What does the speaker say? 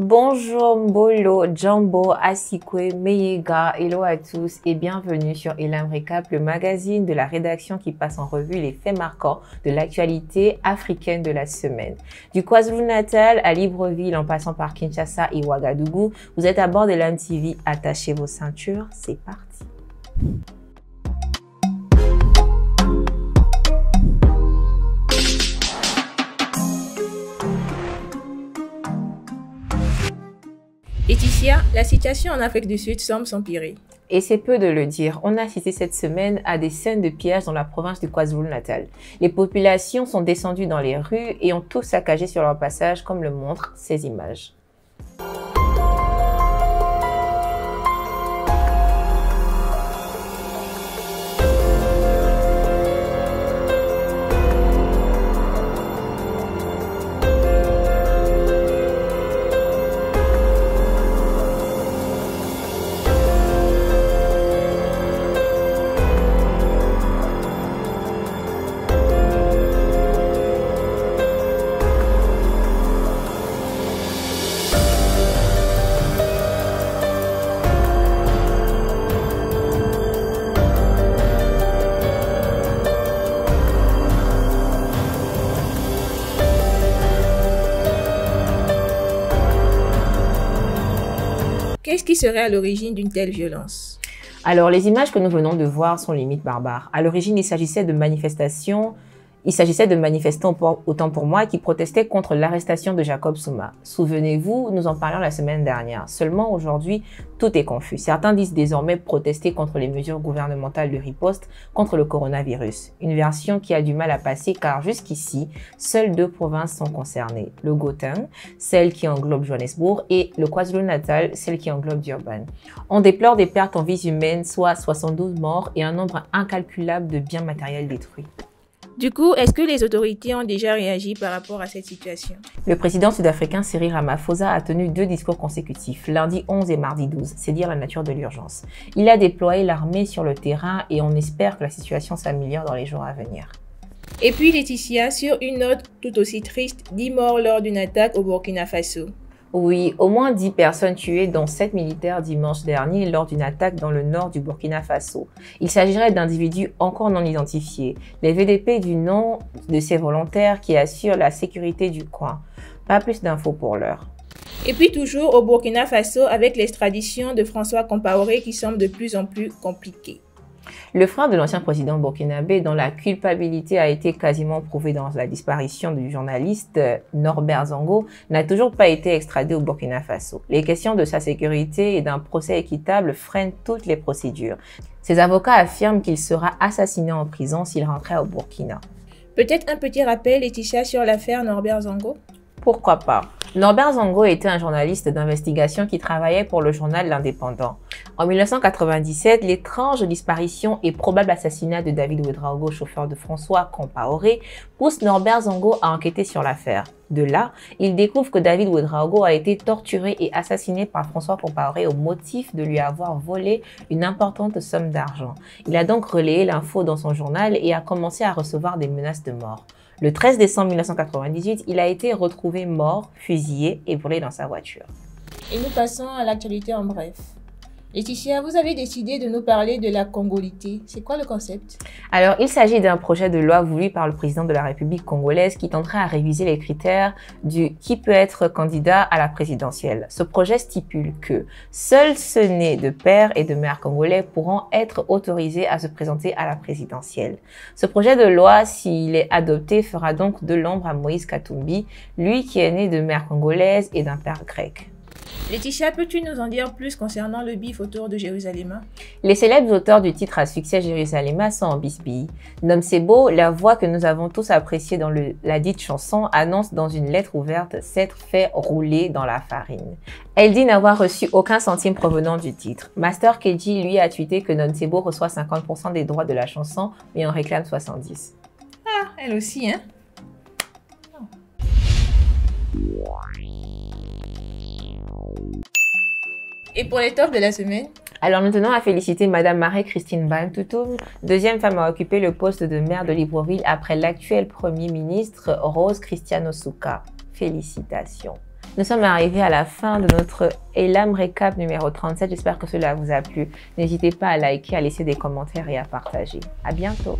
Bonjour Mbolo, Jumbo, Asikwe, Meyega, hello à tous et bienvenue sur Elam Recap, le magazine de la rédaction qui passe en revue les faits marquants de l'actualité africaine de la semaine. Du KwaZulu-Natal à Libreville en passant par Kinshasa et Ouagadougou, vous êtes à bord d'Elam TV, attachez vos ceintures, c'est parti. Laetitia, la situation en Afrique du Sud semble s'empirer. Et c'est peu de le dire, on a assisté cette semaine à des scènes de pillage dans la province du KwaZulu-Natal. Les populations sont descendues dans les rues et ont tout saccagé sur leur passage, comme le montrent ces images. Qu'est-ce qui serait à l'origine d'une telle violence? Alors, les images que nous venons de voir sont limite barbares. À l'origine, il s'agissait de manifestants, autant pour moi, qui protestaient contre l'arrestation de Jacob Zuma. Souvenez-vous, nous en parlions la semaine dernière. Seulement, aujourd'hui, tout est confus. Certains disent désormais protester contre les mesures gouvernementales de riposte contre le coronavirus. Une version qui a du mal à passer car jusqu'ici, seules deux provinces sont concernées. Le Gauteng, celle qui englobe Johannesburg, et le KwaZulu-Natal, celle qui englobe Durban. On déplore des pertes en vies humaines, soit 72 morts et un nombre incalculable de biens matériels détruits. Du coup, est-ce que les autorités ont déjà réagi par rapport à cette situation? Le président sud-africain Cyril Ramaphosa a tenu deux discours consécutifs, lundi 11 et mardi 12, c'est dire la nature de l'urgence. Il a déployé l'armée sur le terrain et on espère que la situation s'améliore dans les jours à venir. Et puis Laetitia, sur une note tout aussi triste, 10 morts lors d'une attaque au Burkina Faso. Oui, au moins 10 personnes tuées, dont 7 militaires dimanche dernier lors d'une attaque dans le nord du Burkina Faso. Il s'agirait d'individus encore non identifiés. Les VDP du nom de ces volontaires qui assurent la sécurité du coin. Pas plus d'infos pour l'heure. Et puis toujours au Burkina Faso avec l'extradition de François Compaoré qui semble de plus en plus compliquée. Le frère de l'ancien président burkinabé, dont la culpabilité a été quasiment prouvée dans la disparition du journaliste Norbert Zongo, n'a toujours pas été extradé au Burkina Faso. Les questions de sa sécurité et d'un procès équitable freinent toutes les procédures. Ses avocats affirment qu'il sera assassiné en prison s'il rentrait au Burkina. Peut-être un petit rappel, Laetitia, sur l'affaire Norbert Zongo? Pourquoi pas? Norbert Zongo était un journaliste d'investigation qui travaillait pour le journal L'Indépendant. En 1997, l'étrange disparition et probable assassinat de David Ouedraogo, chauffeur de François Compaoré, pousse Norbert Zongo à enquêter sur l'affaire. De là, il découvre que David Ouedraogo a été torturé et assassiné par François Compaoré au motif de lui avoir volé une importante somme d'argent. Il a donc relayé l'info dans son journal et a commencé à recevoir des menaces de mort. Le 13 décembre 1998, il a été retrouvé mort, fusillé et brûlé dans sa voiture. Et nous passons à l'actualité en bref. Laetitia, vous avez décidé de nous parler de la congolité. C'est quoi le concept? Alors, il s'agit d'un projet de loi voulu par le président de la République congolaise qui tenterait à réviser les critères du qui peut être candidat à la présidentielle. Ce projet stipule que seuls ceux nés de père et de mère congolais pourront être autorisés à se présenter à la présidentielle. Ce projet de loi, s'il est adopté, fera donc de l'ombre à Moïse Katumbi, lui qui est né de mère congolaise et d'un père grec. Laetitia, peux-tu nous en dire plus concernant le bif autour de Jérusalem? Les célèbres auteurs du titre à succès Jérusalem sont en bisbille. Nomsebo, la voix que nous avons tous appréciée dans la dite chanson, annonce dans une lettre ouverte s'être fait rouler dans la farine. Elle dit n'avoir reçu aucun centime provenant du titre. Master KG, lui, a tweeté que Nomsebo reçoit 50% des droits de la chanson, mais en réclame 70%. Ah, elle aussi, hein? Et pour les tops de la semaine? Alors nous tenons à féliciter Madame Marie-Christine Bantutum, deuxième femme à occuper le poste de maire de Libreville après l'actuel Premier ministre Rose Christiane Osuka. Félicitations. Nous sommes arrivés à la fin de notre Elam Récap numéro 37. J'espère que cela vous a plu. N'hésitez pas à liker, à laisser des commentaires et à partager. À bientôt.